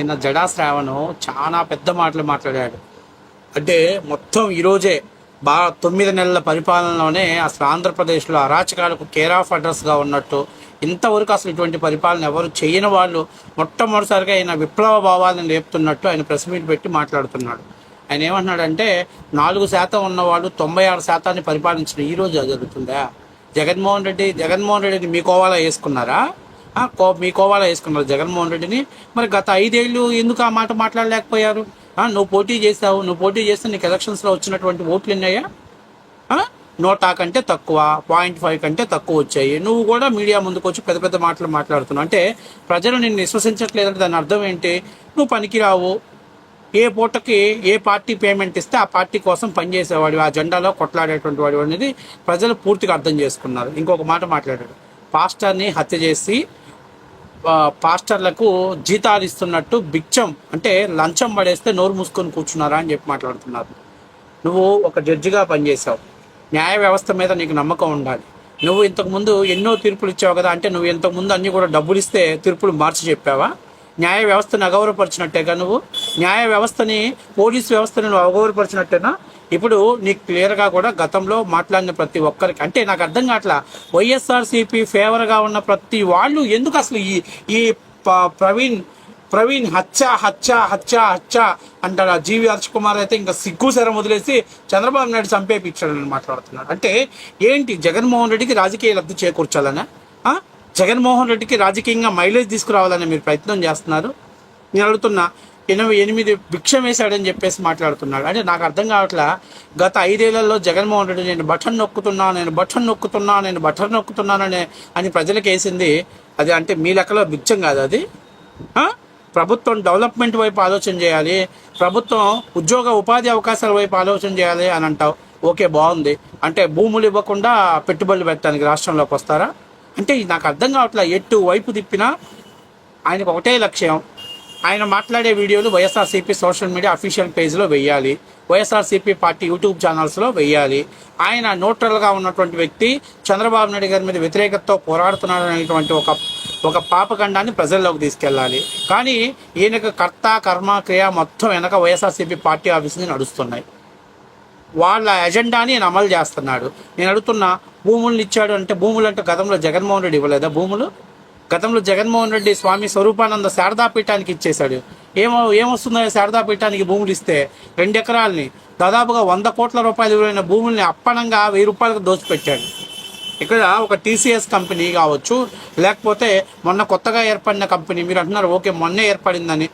నిన్న జడా శ్రావణ్ చాలా పెద్ద మాటలు మాట్లాడాడు. అంటే మొత్తం ఈరోజే 9 నెలల పరిపాలనలోనే అసలు ఆంధ్రప్రదేశ్లో అరాచకాలకు కేర్ ఆఫ్ అడ్రస్గా ఉన్నట్టు, ఇంతవరకు అసలు ఇటువంటి పరిపాలన ఎవరు చేయని వాళ్ళు మొట్టమొదటిసారిగా ఆయన విప్లవ భావాలను లేపుతున్నట్టు ఆయన ప్రెస్ మీట్ పెట్టి మాట్లాడుతున్నాడు. ఆయన ఏమంటున్నాడంటే 4% ఉన్నవాళ్ళు 96% పరిపాలించిన ఈరోజు జరుగుతుందా? జగన్మోహన్ రెడ్డిని మీ కోవాలా వేసుకున్నారా? మీ కోవాలా వేసుకున్నారు జగన్మోహన్ రెడ్డిని. మరి గత 5 ఏళ్ళు ఎందుకు ఆ మాట మాట్లాడలేకపోయారు? నువ్వు పోటీ చేస్తావు, నువ్వు పోటీ చేస్తే నీకు ఎలక్షన్స్లో వచ్చినటువంటి ఓట్లు ఎన్నాయా? 100 కంటే తక్కువ, 0.5 కంటే తక్కువ వచ్చాయి. నువ్వు కూడా మీడియా ముందుకు వచ్చి పెద్ద పెద్ద మాటలు మాట్లాడుతున్నావు. అంటే ప్రజలు నిన్ను విశ్వసించట్లేదంటే దాని అర్థం ఏంటి? నువ్వు పనికిరావు. ఏ పూటకి ఏ పార్టీ పేమెంట్ ఇస్తే ఆ పార్టీ కోసం పనిచేసేవాడు, ఆ జెండాలో కొట్లాడేటువంటి వాడు అనేది ప్రజలు పూర్తిగా అర్థం చేసుకున్నారు. ఇంకొక మాట మాట్లాడాడు, పాస్టర్ని హత్య చేసి పాస్టర్లకు జీతాలు ఇస్తున్నట్టు బిచ్చం అంటే లంచం పడేస్తే నోరు మూసుకొని కూర్చున్నారా అని చెప్పి మాట్లాడుతున్నారు. నువ్వు ఒక జడ్జిగా పనిచేసావు, న్యాయ వ్యవస్థ మీద నీకు నమ్మకం ఉండాలి. నువ్వు ఇంతకుముందు ఎన్నో తీర్పులు ఇచ్చావు కదా, అంటే నువ్వు ఇంతకుముందు అన్నీ కూడా డబ్బులు ఇస్తే తీర్పులు మార్చి చెప్పావా? న్యాయ వ్యవస్థను అగౌరవపరిచినట్టేగా నువ్వు. న్యాయ వ్యవస్థని, పోలీస్ వ్యవస్థని నువ్వు అగౌరవపరిచినట్టేనా? ఇప్పుడు నీకు క్లియర్గా కూడా గతంలో మాట్లాడిన ప్రతి ఒక్కరికి, అంటే నాకు అర్థం కావట్లా, వైఎస్ఆర్సీపీ ఫేవర్గా ఉన్న ప్రతి వాళ్ళు ఎందుకు అసలు ఈ ప్రవీణ్ హత్య అంటాడు. ఆ జీవి హర్ష్ కుమార్ అయితే ఇంకా సిగ్గు శరం వదిలేసి చంద్రబాబు నాయుడు చంపేపించాడని మాట్లాడుతున్నాడు. అంటే ఏంటి, జగన్మోహన్ రెడ్డికి రాజకీయ లబ్ధి చేకూర్చాలనా? జగన్మోహన్ రెడ్డికి రాజకీయంగా మైలేజ్ తీసుకురావాలని మీరు ప్రయత్నం చేస్తున్నారు. నేను అడుగుతున్నా, 88 భిక్షం వేశాడని చెప్పేసి మాట్లాడుతున్నాడు. అంటే నాకు అర్థం కావట్లా, గత 5 ఏళ్లలో జగన్మోహన్ రెడ్డి నేను బటన్ నొక్కుతున్నానని అని ప్రజలకు వేసింది అది. అంటే మీ లెక్కలో భిక్షం కాదు అది. ప్రభుత్వం డెవలప్మెంట్ వైపు ఆలోచన చేయాలి, ప్రభుత్వం ఉద్యోగ ఉపాధి అవకాశాల వైపు ఆలోచన చేయాలి అని అంటావు. ఓకే, బాగుంది. అంటే భూములు ఇవ్వకుండా పెట్టుబడులు పెట్టడానికి రాష్ట్రంలోకి వస్తారా? అంటే నాకు అర్థం కావట్లా. ఎటు వైపు తిప్పినా ఆయనకు ఒకటే లక్ష్యం, ఆయన మాట్లాడే వీడియోలు వైఎస్ఆర్సీపీ సోషల్ మీడియా అఫీషియల్ పేజ్లో వెయ్యాలి, వైఎస్ఆర్సీపీ పార్టీ యూట్యూబ్ ఛానల్స్లో వెయ్యాలి. ఆయన న్యూట్రల్గా ఉన్నటువంటి వ్యక్తి చంద్రబాబు నాయుడు గారి మీద వ్యతిరేకతతో పోరాడుతున్నాడు అనేటువంటి ఒక పాపకండాన్ని ప్రజల్లోకి తీసుకెళ్ళాలి. కానీ ఈయనకు కర్త కర్మ క్రియ మొత్తం వెనక వైఎస్ఆర్సీపీ పార్టీ ఆఫీసుని నడుస్తున్నాయి. వాళ్ళ ఎజెండాని ఆయన అమలు చేస్తున్నాడు. నేను అడుగుతున్నా, భూములను ఇచ్చాడు అంటే భూములు అంటే గతంలో జగన్మోహన్ రెడ్డి ఇవ్వలేదా భూములు? గతంలో జగన్మోహన్ రెడ్డి స్వామి స్వరూపానంద శారదాపీఠానికి ఇచ్చేశాడు. ఏమొస్తుందో శారదాపీఠానికి భూములు ఇస్తే 2 ఎకరాలని దాదాపుగా 100 కోట్ల రూపాయలు విలువైన భూముల్ని అప్పనంగా 1000 రూపాయలకు దోచిపెట్టాడు. ఇక్కడ ఒక టీసీఎస్ కంపెనీ కావచ్చు, లేకపోతే మొన్న కొత్తగా ఏర్పడిన కంపెనీ, మీరు అంటున్నారు ఓకే మొన్నే ఏర్పడిందని,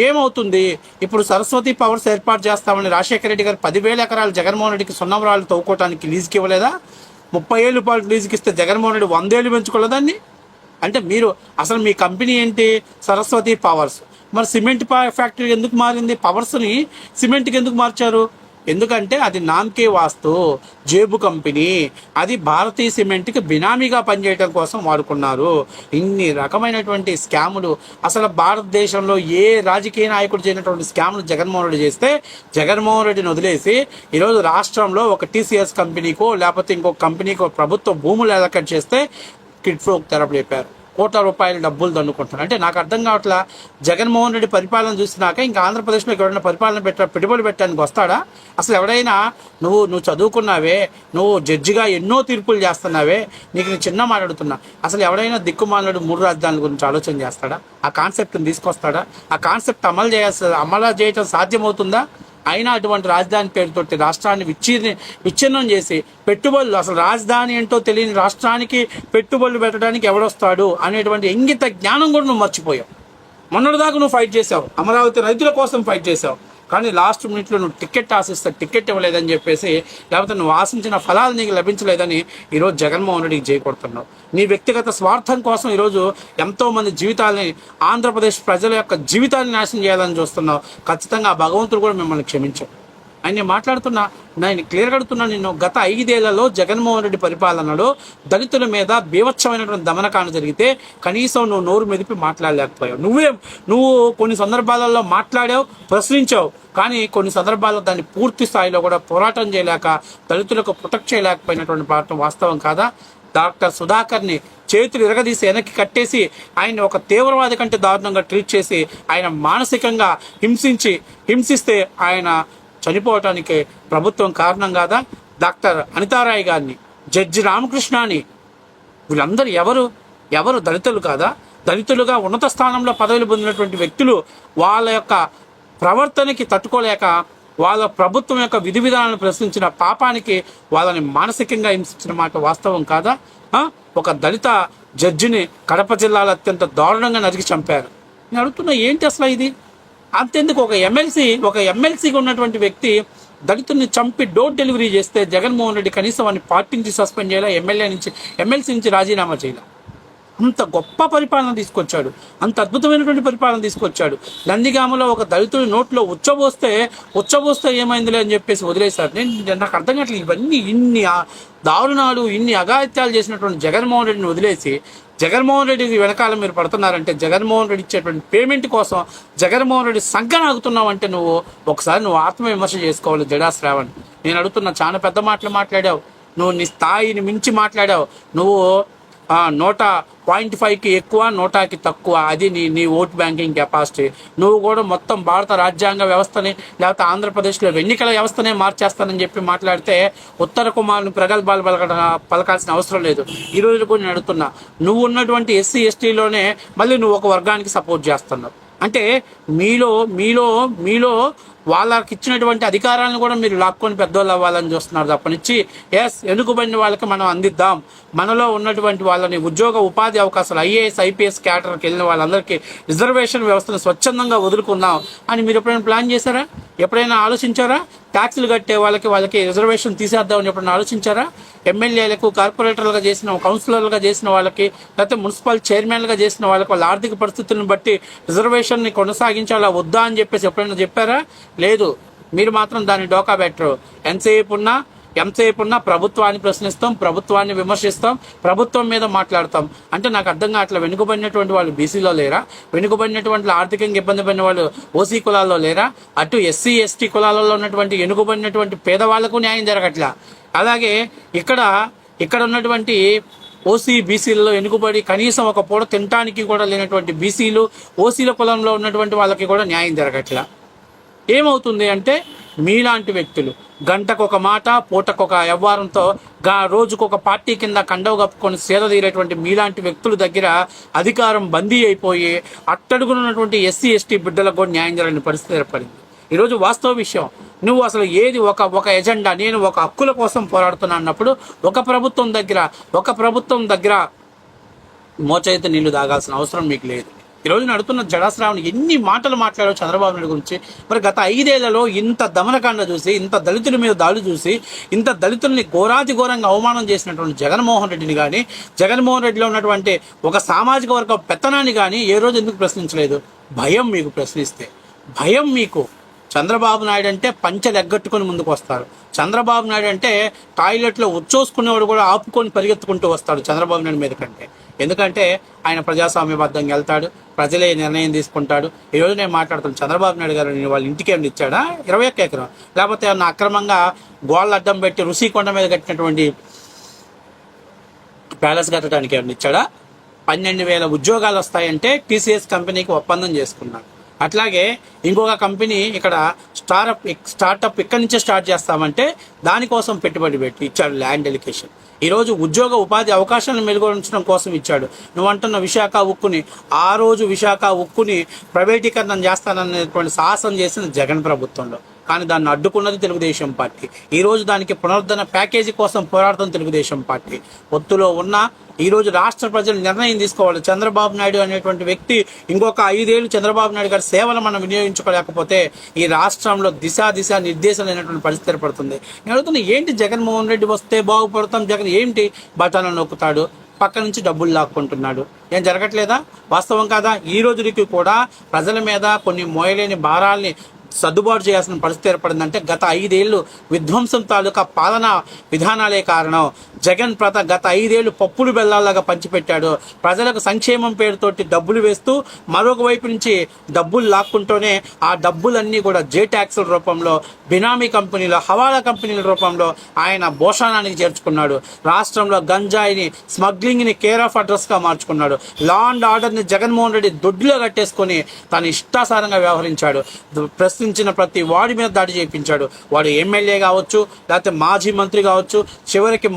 ఏమవుతుంది? ఇప్పుడు సరస్వతి పవర్స్ ఏర్పాటు చేస్తామని రాజశేఖర రెడ్డి గారు 10,000 ఎకరాలు జగన్మోహన్ రెడ్డికి సున్నవరాలు తవ్వుకోవడానికి లీజుకి ఇవ్వలేదా? 30 ఏళ్ళ పాటు లీజుకి ఇస్తే జగన్మోహన్ రెడ్డి 100 ఏళ్ళు పెంచుకోలేదాన్ని. అంటే మీరు అసలు మీ కంపెనీ ఏంటి? సరస్వతి పవర్స్. మరి సిమెంట్ ఫ్యాక్టరీ ఎందుకు మారింది? పవర్స్ని సిమెంట్కి ఎందుకు మార్చారు? ఎందుకంటే అది నామకే వాస్తు జేబు కంపెనీ, అది భారతీయ సిమెంట్కి బినామీగా పనిచేయడం కోసం వాడుకున్నారు. ఇన్ని రకమైనటువంటి స్కాములు అసలు భారతదేశంలో ఏ రాజకీయ నాయకుడు చేయనటువంటి స్కాములు జగన్మోహన్ రెడ్డి చేస్తే, జగన్మోహన్ రెడ్డిని వదిలేసి ఈరోజు రాష్ట్రంలో ఒక టీసీఎస్ కంపెనీకో లేకపోతే ఇంకొక కంపెనీకో ప్రభుత్వ భూములు అలొకేట్ చేస్తే కిడ్ ఫ్లోక్ తెరపి చెప్పారు, కోట్ల రూపాయల డబ్బులు దండుకుంటున్నారు. అంటే నాకు అర్థం కావట్లా, జగన్మోహన్ రెడ్డి పరిపాలన చూసినాక ఇంకా ఆంధ్రప్రదేశ్లో ఎవరైనా పరిపాలన పెట్టుబడి పెట్టడానికి వస్తాడా? అసలు ఎవడైనా నువ్వు చదువుకున్నావే, నువ్వు జడ్జిగా ఎన్నో తీర్పులు చేస్తున్నావే, నేను చిన్న మాట్లాడుతున్నా, అసలు ఎవడైనా దిక్కుమాలడు 3 రాజధానుల గురించి ఆలోచన చేస్తాడా? ఆ కాన్సెప్ట్ని తీసుకొస్తాడా? ఆ కాన్సెప్ట్ అమలు చేయటం సాధ్యమవుతుందా? అయినా అటువంటి రాజధాని పేరుతోటి రాష్ట్రాన్ని విచ్ఛిన్నం చేసి పెట్టుబడులు, అసలు రాజధాని ఏంటో తెలియని రాష్ట్రానికి పెట్టుబడులు పెట్టడానికి ఎవడొస్తాడు అనేటువంటి ఇంగిత జ్ఞానం కూడా నువ్వు మర్చిపోయావు. మొన్నటిదాకా నువ్వు ఫైట్ చేసావు, అమరావతి రైతుల కోసం ఫైట్ చేసావు, కానీ లాస్ట్ మినిట్లో నువ్వు టికెట్ ఆశిస్తే టికెట్ ఇవ్వలేదని చెప్పేసి, లేకపోతే నువ్వు ఆశించిన ఫలాలు నీకు లభించలేదని ఈరోజు జగన్మోహన్ రెడ్డికి చేయకొడుతున్నావు. నీ వ్యక్తిగత స్వార్థం కోసం ఈరోజు ఎంతోమంది జీవితాలని, ఆంధ్రప్రదేశ్ ప్రజల యొక్క జీవితాన్ని నాశనం చేయాలని చూస్తున్నావు. ఖచ్చితంగా భగవంతుడు కూడా మిమ్మల్ని క్షమించాడు. ఆయన మాట్లాడుతున్నా, నేను క్లియర్గా అడుగుతున్నా నిన్ను, గత 5 ఏళ్లలో జగన్మోహన్ రెడ్డి పరిపాలనలో దళితుల మీద బీభత్సమైనటువంటి దమనకాండ జరిగితే కనీసం నువ్వు నోరు మెదిపి మాట్లాడలేకపోయావు. నువ్వు కొన్ని సందర్భాలలో మాట్లాడావు, ప్రశ్నించావు, కానీ కొన్ని సందర్భాల్లో దాన్ని పూర్తి స్థాయిలో కూడా పోరాటం చేయలేక దళితులకు ప్రొటెక్ట్ చేయలేకపోయినటువంటి వాస్తవం కాదా? డాక్టర్ సుధాకర్ని చేతులు ఇరగదీసి వెనక్కి కట్టేసి ఆయన ఒక తీవ్రవాది కంటే దారుణంగా ట్రీట్ చేసి ఆయన మానసికంగా హింసిస్తే ఆయన చనిపోవటానికి ప్రభుత్వం కారణం కాదా? డాక్టర్ అనితారాయ్ గారిని, జడ్జి రామకృష్ణని, వీళ్ళందరూ ఎవరు దళితులు కాదా? దళితులుగా ఉన్నత స్థానంలో పదవులు పొందినటువంటి వ్యక్తులు వాళ్ళ యొక్క ప్రవర్తనకి తట్టుకోలేక వాళ్ళ ప్రభుత్వం యొక్క విధి విధానాలను ప్రశ్నించిన పాపానికి వాళ్ళని మానసికంగా హింసించిన మాట వాస్తవం కాదా? ఒక దళిత జడ్జిని కడప జిల్లాలో అత్యంత దారుణంగా నరికి చంపారు. నేను అడుగుతున్నా, ఏంటి అసలు ఇది? అంతెందుకు ఒక ఎమ్మెల్సీగా ఉన్నటువంటి వ్యక్తి దళితుల్ని చంపి డోర్ డెలివరీ చేస్తే జగన్మోహన్ రెడ్డి కనీసం వాడిని పార్టీ నుంచి సస్పెండ్ చేయాలా, ఎమ్మెల్సీ నుంచి రాజీనామా చేయాల. అంత గొప్ప పరిపాలన తీసుకొచ్చాడు, అంత అద్భుతమైనటువంటి పరిపాలన తీసుకొచ్చాడు. నందిగామలో ఒక దళితుడి నోట్లో ఉచ్చబోస్తే ఏమైందిలే అని చెప్పేసి వదిలేశారు. నాకు అర్థం కావట్లేదు, ఇవన్నీ ఇన్ని దారుణాలు, ఇన్ని అఘాయిత్యాలు చేసినటువంటి జగన్మోహన్ రెడ్డిని వదిలేసి జగన్మోహన్ రెడ్డి వెనకాల మీరు పడుతున్నారంటే, జగన్మోహన్ రెడ్డి ఇచ్చేటువంటి పేమెంట్ కోసం జగన్మోహన్ రెడ్డి సంఘన ఆగుతున్నావు అంటే ఒకసారి నువ్వు ఆత్మవిమర్శ చేసుకోవాలి. జడా శ్రావణ్, నేను అడుగుతున్నా, చాలా పెద్ద మాటలు మాట్లాడావు నువ్వు, నీ స్థాయిని మించి మాట్లాడావు నువ్వు. 0.5కి ఎక్కువ, 100కి తక్కువ, అది నీ ఓట్ బ్యాంకింగ్ కెపాసిటీ. నువ్వు కూడా మొత్తం భారత రాజ్యాంగ వ్యవస్థని లేకపోతే ఆంధ్రప్రదేశ్లో ఎన్నికల వ్యవస్థనే మార్చేస్తానని చెప్పి మాట్లాడితే ఉత్తర కుమార్ని ప్రగల్భాలు పలకాల్సిన అవసరం లేదు. ఈ రోజు కూడా నేను అడుగుతున్నా, నువ్వు ఉన్నటువంటి ఎస్సీ ఎస్టీలోనే మళ్ళీ నువ్వు ఒక వర్గానికి సపోర్ట్ చేస్తున్నావు అంటే మీలో వాళ్ళకి ఇచ్చినటువంటి అధికారాలను కూడా మీరు లాక్కొని పెద్దోళ్ళు అవ్వాలని చూస్తున్నారు తప్పనిచ్చి, వెనుకబడిన వాళ్ళకి మనం అందిద్దాం, మనలో ఉన్నటువంటి వాళ్ళని ఉపాధి అవకాశాలు ఐఏఎస్ ఐపీఎస్ క్యాడర్కి వెళ్ళిన వాళ్ళందరికీ రిజర్వేషన్ వ్యవస్థను స్వచ్ఛందంగా వదులుకుందాం అని మీరు ఎప్పుడైనా ప్లాన్ చేశారా? ఎప్పుడైనా ఆలోచించారా? ట్యాక్సులు కట్టే వాళ్ళకి రిజర్వేషన్ తీసేద్దామని ఎప్పుడైనా ఆలోచించారా? ఎమ్మెల్యేలకు, కార్పొరేటర్లుగా చేసిన, కౌన్సిలర్లుగా చేసిన వాళ్ళకి, లేకపోతే మున్సిపల్ చైర్మన్లుగా చేసిన వాళ్ళకి వాళ్ళ ఆర్థిక పరిస్థితులను బట్టి రిజర్వేషన్ని కొనసాగించాలా వద్దా అని చెప్పేసి ఎప్పుడైనా చెప్పారా? లేదు. మీరు మాత్రం దాన్ని డోకా పెట్టరు. ఎంతసేపు ఉన్నా ప్రభుత్వాన్ని ప్రశ్నిస్తాం, ప్రభుత్వాన్ని విమర్శిస్తాం, ప్రభుత్వం మీద మాట్లాడతాం. అంటే నాకు అర్థం కావట్లే, వెనుకబడినటువంటి వాళ్ళు బీసీలో లేరా? వెనుకబడినటువంటి ఆర్థికంగా ఇబ్బంది పడిన వాళ్ళు ఓసీ కులాల్లో లేరా? అటు ఎస్సీ ఎస్టీ కులాలలో ఉన్నటువంటి వెనుకబడినటువంటి పేదవాళ్లకు న్యాయం జరగట్లా. అలాగే ఇక్కడ ఉన్నటువంటి ఓసీ బీసీలలో వెనుకబడి కనీసం ఒక పూట తినటానికి కూడా లేనటువంటి బీసీలు, ఓసీల కులంలో ఉన్నటువంటి వాళ్ళకి కూడా న్యాయం జరగట్లా. ఏమవుతుంది అంటే, మీలాంటి వ్యక్తులు గంటకొక మాట, పూటకొక వ్యవహారంతో రోజుకొక పార్టీ కింద కండవ కప్పుకొని సేద తీరేటువంటి మీలాంటి వ్యక్తుల దగ్గర అధికారం బందీ అయిపోయి అట్టడుగునున్నటువంటి ఎస్సీ ఎస్టీ బిడ్డలకు కూడా న్యాయం జరగని పరిస్థితి ఏర్పడింది. ఈరోజు వాస్తవ విషయం, నువ్వు అసలు ఏది ఒక ఎజెండా, నేను ఒక హక్కుల కోసం పోరాడుతున్నా అన్నప్పుడు ఒక ప్రభుత్వం దగ్గర మోచైతే నీళ్లు తాగాల్సిన అవసరం మీకు లేదు. ఈరోజు నడుతున్న జడా శ్రావణ్ ఎన్ని మాటలు మాట్లాడారు చంద్రబాబు నాయుడు గురించి. మరి గత 5 ఏళ్లలో ఇంత దమనకాండ చూసి, ఇంత దళితుల మీద దాడి చూసి, ఇంత దళితుల్ని ఘోరంగా అవమానం చేసినటువంటి జగన్మోహన్ రెడ్డిని కానీ, జగన్మోహన్ రెడ్డిలో ఉన్నటువంటి ఒక సామాజిక వర్గ పెత్తనాన్ని కానీ ఏ రోజు ఎందుకు ప్రశ్నించలేదు? భయం మీకు. ప్రశ్నిస్తే భయం మీకు. చంద్రబాబు నాయుడు అంటే పంచెలు ఎగ్గట్టుకొని ముందుకు వస్తారు. చంద్రబాబు నాయుడు అంటే టాయిలెట్లో ఉచ్చోసుకునేవాడు కూడా ఆపుకొని పరిగెత్తుకుంటూ వస్తాడు చంద్రబాబు నాయుడు మీద కంటే. ఎందుకంటే ఆయన ప్రజాస్వామ్యబద్ధంగా వెళ్తాడు, ప్రజలే నిర్ణయం తీసుకుంటాడు. ఈరోజు నేను మాట్లాడుతాను, చంద్రబాబు నాయుడు గారు వాళ్ళ ఇంటికి ఏమైనా ఇచ్చాడా 21 ఎకరం? లేకపోతే ఏమన్నా అక్రమంగా గోళ్ళ అడ్డం పెట్టి రుషికొండ మీద కట్టినటువంటి ప్యాలెస్ కట్టడానికి ఏమైనా ఇచ్చాడా? 12,000 ఉద్యోగాలు వస్తాయంటే టీసీఎస్ కంపెనీకి ఒప్పందం చేసుకున్నాడు. అట్లాగే ఇంకొక కంపెనీ ఇక్కడ స్టార్టప్ ఇక్కడి నుంచే స్టార్ట్ చేస్తామంటే దానికోసం పెట్టుబడి పెట్టి ఇచ్చాడు, ల్యాండ్ ఎలికేషన్. ఈరోజు ఉపాధి అవకాశాలను మెరుగుపరచడం కోసం ఇచ్చాడు. నువ్వు అంటున్న ఆ రోజు విశాఖ ఉక్కుని ప్రైవేటీకరణం చేస్తాననేటువంటి సాహసం చేసిన జగన్ ప్రభుత్వంలో, కానీ దాన్ని అడ్డుకున్నది తెలుగుదేశం పార్టీ. ఈరోజు దానికి పునరుద్ధరణ ప్యాకేజీ కోసం పోరాడుతున్న తెలుగుదేశం పార్టీ. ఒత్తులో ఉన్న ఈరోజు రాష్ట్ర ప్రజలు నిర్ణయం తీసుకోవాలి. చంద్రబాబు నాయుడు అనేటువంటి వ్యక్తి ఇంకొక 5 ఏళ్ళు చంద్రబాబు నాయుడు గారి సేవలు మనం వినియోగించుకోలేకపోతే ఈ రాష్ట్రంలో దిశ నిర్దేశం లేనటువంటి పరిస్థితి ఏర్పడుతుంది. నేను అడుగుతున్నా, ఏంటి జగన్మోహన్ రెడ్డి వస్తే బాగుపడతాం, జగన్ ఏంటి బటన్లు నొక్కుతాడు, పక్క నుంచి డబ్బులు లాక్కుంటున్నాడు, ఏం జరగట్లేదా? వాస్తవం కాదా? ఈ రోజుకి కూడా ప్రజల మీద కొన్ని మోయలేని భారాల్ని సర్దుబాటు చేయాల్సిన పరిస్థితి ఏర్పడిందంటే గత 5 ఏళ్ళు విధ్వంసం తాలూకా పాలనా విధానాలే కారణం. జగన్ గత 5 ఏళ్ళు పప్పులు బెల్లాలాగా పంచిపెట్టాడు. ప్రజలకు సంక్షేమం పేరుతోటి డబ్బులు వేస్తూ మరొక వైపు నుంచి డబ్బులు లాక్కుంటూనే ఆ డబ్బులన్నీ కూడా జే ట్యాక్సుల రూపంలో, బినామీ కంపెనీల, హవాలా కంపెనీల రూపంలో ఆయన భోషానానికి చేర్చుకున్నాడు. రాష్ట్రంలో గంజాయిని, స్మగ్లింగ్ని కేర్ ఆఫ్ అడ్రస్గా మార్చుకున్నాడు. లా అండ్ ఆర్డర్ని జగన్మోహన్ రెడ్డి దొడ్డిలో కట్టేసుకొని తన ఇష్టాసారంగా వ్యవహరించాడు. ప్రశ్నించిన ప్రతి వాడి మీద దాడి చేయించాడు. వాడు ఎమ్మెల్యే కావచ్చు, లేకపోతే మాజీ మంత్రి కావచ్చు, చివరికి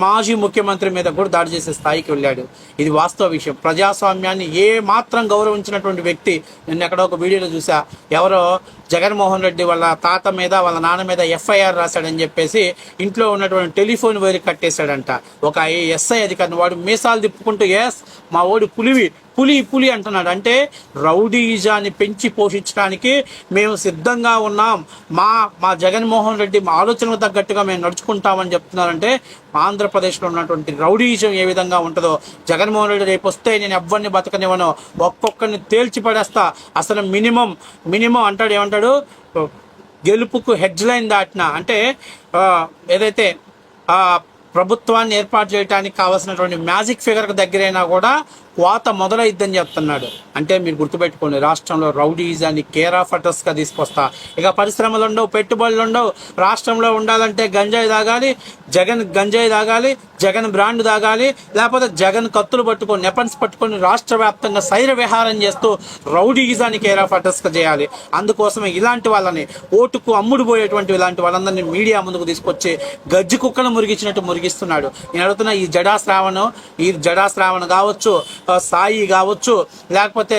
మాజీ ముఖ్యమంత్రి మీద కూడా దాడి చేసే స్థాయికి వెళ్ళాడు. ఇది వాస్తవ విషయం. ప్రజాస్వామ్యాన్ని ఏ మాత్రం గౌరవించినటువంటి వ్యక్తి, నేను ఎక్కడో ఒక వీడియోలో చూసా, ఎవరో జగన్మోహన్ రెడ్డి వాళ్ళ తాత మీద వాళ్ళ నాన్న మీద ఎఫ్ఐఆర్ రాశాడని చెప్పేసి ఇంట్లో ఉన్నటువంటి టెలిఫోన్ వైర్ కట్టేశాడంట ఒక ఎస్ఐ అధికారిని. వాడు మీసాలు తిప్పుకుంటూ మా ఓడి పులి అంటున్నాడు. అంటే రౌడీజాన్ని పెంచి పోషించడానికి మేము సిద్ధంగా ఉన్నాం, మా జగన్మోహన్ రెడ్డి మా ఆలోచనకు తగ్గట్టుగా మేము నడుచుకుంటామని చెప్తున్నారంటే ఆంధ్రప్రదేశ్లో ఉన్నటువంటి రౌడీజం ఏ విధంగా ఉంటుందో. జగన్మోహన్ రెడ్డి రేపు వస్తే నేను ఎవ్వరిని బతకనివ్వను, ఒక్కొక్కరిని తేల్చి పడేస్తా. అసలు మినిమం అంటాడు, ఏమంటాడు, గెలుపుకు హెడ్లైన్ దాటిన అంటే ఏదైతే ప్రభుత్వాన్ని ఏర్పాటు చేయడానికి కావాల్సినటువంటి మ్యాజిక్ ఫిగర్కి దగ్గరైనా కూడా కోత మొదలైద్దని చెప్తున్నాడు. అంటే మీరు గుర్తుపెట్టుకోండి, రాష్ట్రంలో రౌడీజాన్ని కేర్ ఆఫ్ అడ్రస్గా తీసుకొస్తా. ఇక పరిశ్రమలు ఉండవు, పెట్టుబడులు ఉండవు. రాష్ట్రంలో ఉండాలంటే గంజాయి తాగాలి, గంజాయి తాగాలి, జగన్ బ్రాండ్ తాగాలి, లేకపోతే జగన్ కత్తులు పట్టుకొని, నెపన్స్ పట్టుకొని రాష్ట్ర వ్యాప్తంగా శైర విహారం చేస్తూ రౌడీజాన్ని కేర్ ఆఫ్ అడ్రస్గా చేయాలి. అందుకోసమే ఇలాంటి వాళ్ళని, ఓటుకు అమ్ముడు పోయేటువంటి ఇలాంటి వాళ్ళందరినీ మీడియా ముందుకు తీసుకొచ్చి గజ్జి కుక్కను మురిగించినట్టు మురిగిస్తున్నాడు. నేను అడుగుతున్నా, ఈ జడా శ్రావణ్ కావచ్చు, సాయి కావచ్చు, లేకపోతే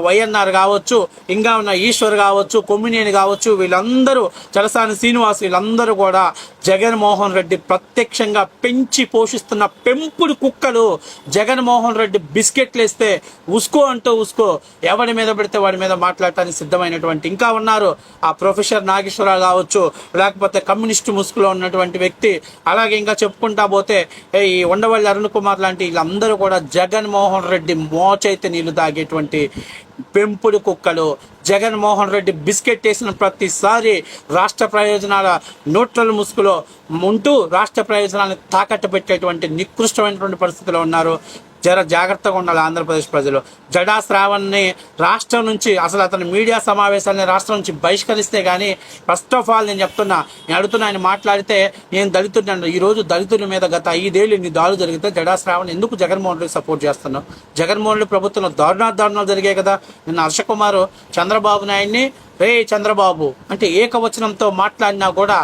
వైఎన్ఆర్ కావచ్చు, ఇంకా ఉన్న ఈశ్వర్ కావచ్చు, కొమ్మినేని కావచ్చు, వీళ్ళందరూ, చలసాని శ్రీనివాస్, వీళ్ళందరూ కూడా జగన్మోహన్ రెడ్డి ప్రత్యక్షంగా పెంచి పోషిస్తున్న పెంపుడు కుక్కలు. జగన్మోహన్ రెడ్డి బిస్కెట్లు వేస్తే ఉస్కో ఎవరి మీద పెడితే వాడి మీద మాట్లాడటానికి సిద్ధమైనటువంటి ఇంకా ఉన్నారు. ఆ ప్రొఫెసర్ నాగేశ్వరరావు కావచ్చు, లేకపోతే కమ్యూనిస్టు ముసుగులో ఉన్నటువంటి వ్యక్తి, అలాగే ఇంకా చెప్పుకుంటా పోతే ఈ ఉండవల్లి అరుణ్ కుమార్ లాంటి వీళ్ళందరూ కూడా జగన్మోహన్ రెడ్డి మోచైతే నీళ్లు తాగేటువంటి పెంపుడు కుక్కలు. జగన్మోహన్ రెడ్డి బిస్కెట్ వేసిన ప్రతిసారి రాష్ట్ర ప్రయోజనాల న్యూట్రల్ ముసుగులో ఉంటూ రాష్ట్ర ప్రయోజనాలను తాకట్టు పెట్టేటువంటి నికృష్టమైనటువంటి పరిస్థితిలో ఉన్నారు. జాగ్రత్తగా ఉండాలి ఆంధ్రప్రదేశ్ ప్రజలు. జడా శ్రావణ్ని రాష్ట్రం నుంచి, అసలు అతని మీడియా సమావేశాలని రాష్ట్రం నుంచి బహిష్కరిస్తే కానీ, ఫస్ట్ ఆఫ్ ఆల్ నేను అడుగుతున్నా, ఆయన మాట్లాడితే నేను దళితుడిని, ఈరోజు దళితుల మీద గత 5 ఏళ్ళు ఇన్ని దాడులు జరిగితే జడా శ్రావణ్ ఎందుకు జగన్మోహన్ రెడ్డి సపోర్ట్ చేస్తున్నావు? జగన్మోహన్ రెడ్డి ప్రభుత్వంలో దారుణాలు జరిగాయి కదా. నిన్న హర్షకుమార్ చంద్రబాబు నాయుడిని చంద్రబాబు అంటే ఏకవచనంతో మాట్లాడినా కూడా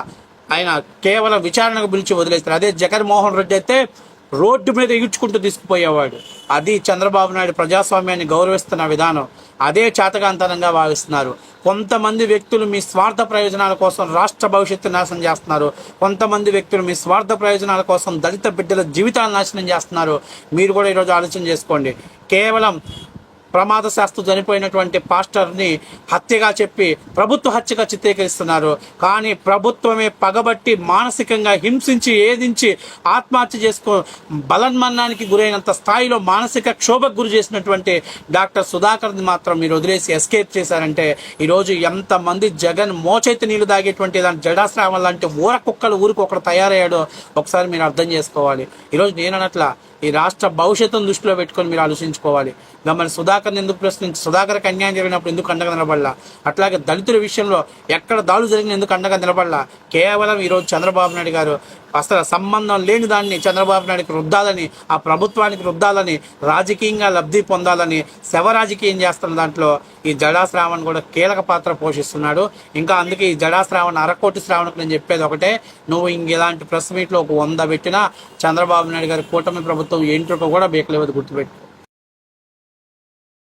ఆయన కేవలం విచారణకు పిలిచి వదిలేస్తారు. అదే జగన్మోహన్ రెడ్డి అయితే రోడ్డు మీద ఈడ్చుకుంటూ తీసుకుపోయేవాడు. అది చంద్రబాబు నాయుడు ప్రజాస్వామ్యాన్ని గౌరవిస్తున్న విధానం. అదే చేతగాంతనంగా భావిస్తున్నారు. కొంతమంది వ్యక్తులు మీ స్వార్థ ప్రయోజనాల కోసం రాష్ట్ర భవిష్యత్తు నాశనం చేస్తున్నారు. కొంతమంది వ్యక్తులు మీ స్వార్థ ప్రయోజనాల కోసం దళిత బిడ్డల జీవితాలు నాశనం చేస్తున్నారు. మీరు కూడా ఈరోజు ఆలోచన చేసుకోండి. కేవలం ప్రమాదశాస్తు చనిపోయినటువంటి పాస్టర్ని హత్యగా చెప్పి ప్రభుత్వ హత్యగా చిత్రీకరిస్తున్నారు. కానీ ప్రభుత్వమే పగబట్టి మానసికంగా హింసించి ఏదించి ఆత్మహత్య చేసుకో బలన్మరణానికి గురైనంత స్థాయిలో మానసిక క్షోభకు గురి చేసినటువంటి డాక్టర్ సుధాకర్ని మాత్రం మీరు వదిలేసి ఎస్కేప్ చేశారంటే ఈరోజు ఎంతమంది జగన్ మోచైతే నీళ్లు తాగేటువంటి దాని జడాశ్రావం లాంటి ఊర కుక్కలు ఊరికి ఒకడు తయారయ్యాడో ఒకసారి మీరు అర్థం చేసుకోవాలి. ఈరోజు నేనట్లా ఈ రాష్ట్ర భవిష్యత్తును దృష్టిలో పెట్టుకొని మీరు ఆలోచించుకోవాలి. మరి సుధాకర్ని ఎందుకు ప్రశ్నించి, సుధాకర్కి అన్యాయం జరిగినప్పుడు ఎందుకు అండగా నిలబడలా? అట్లాగే దళితుల విషయంలో ఎక్కడ దాడులు జరిగిన ఎందుకు అండగా నిలబడలా? కేవలం ఈరోజు చంద్రబాబు నాయుడు గారు అసలు సంబంధం లేని దాన్ని చంద్రబాబు నాయుడికి రుద్దాలని, ఆ ప్రభుత్వానికి రుద్దాలని, రాజకీయంగా లబ్ధి పొందాలని శవ రాజకీయం చేస్తున్న దాంట్లో ఈ జడా శ్రావణ్ కూడా కీలక పాత్ర పోషిస్తున్నాడు. ఇంకా అందుకే ఈ జడా శ్రావణ్ అరకోటి శ్రావణకు నేను చెప్పేది ఒకటే, నువ్వు ఇలాంటి ప్రెస్ మీట్లో ఒక 100 పెట్టినా చంద్రబాబు నాయుడు గారి కూటమి ప్రభుత్వం ఏంటో కూడా బీకలేవద్దు, గుర్తుపెట్టు.